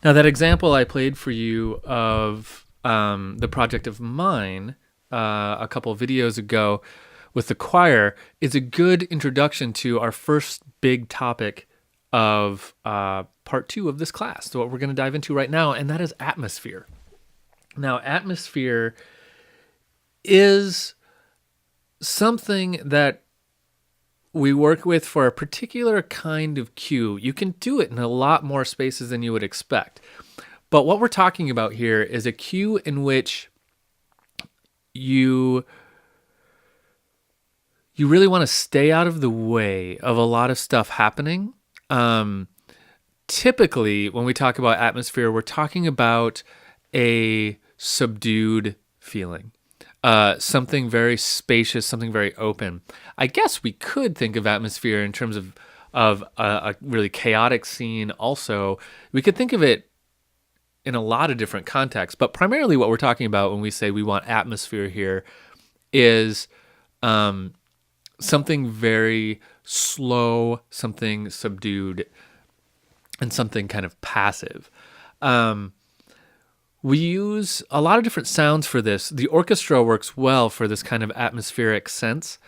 Now, that example I played for you of the project of mine a couple of videos ago with the choir is a good introduction to our first big topic of part two of this class. So, what we're going to dive into right now, and that is atmosphere. Now, atmosphere is something that we work with for a particular kind of cue. You can do it in a lot more spaces than you would expect. But what we're talking about here is a cue in which you really want to stay out of the way of a lot of stuff happening. Typically, when we talk about atmosphere, we're talking about a subdued feeling. Something very spacious, something very open. I guess we could think of atmosphere in terms of a really chaotic scene also. We could think of it in a lot of different contexts, but primarily what we're talking about when we say we want atmosphere here is something very slow, something subdued, and something kind of passive. We use a lot of different sounds for this. The orchestra works well for this kind of atmospheric sense.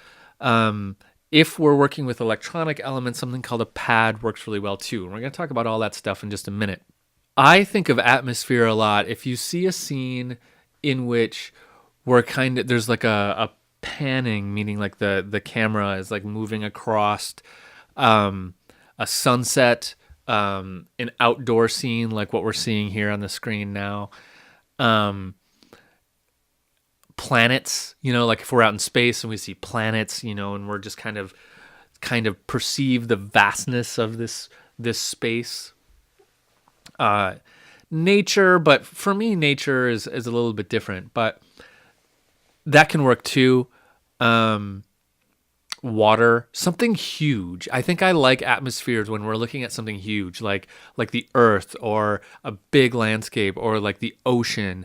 If we're working with electronic elements, something called a pad works really well too. And we're going to talk about all that stuff in just a minute. I think of atmosphere a lot. If you see a scene in which there's like a panning, meaning like the camera is like moving across a sunset, an outdoor scene like what we're seeing here on the screen now. Planets, like if we're out in space and we see planets, and we're just kind of perceive the vastness of this space. Nature, but for me, nature is a little bit different, but that can work too. Water, something huge. I think I like atmospheres when we're looking at something huge, like the earth or a big landscape or like the ocean,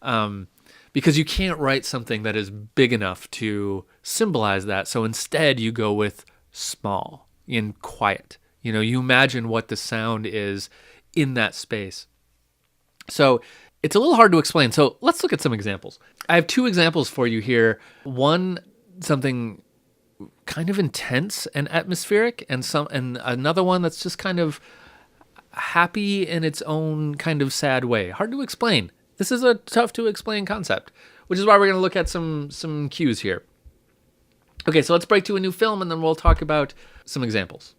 because you can't write something that is big enough to symbolize that. So instead you go with small and quiet. You imagine what the sound is in that space. So it's a little hard to explain. So let's look at some examples. I have two examples for you here. One, something kind of intense and atmospheric, and another one that's just kind of happy in its own kind of sad way. Hard to explain. This is a tough to explain concept, which is why we're going to look at some cues here. Okay, so let's break to a new film and then we'll talk about some examples.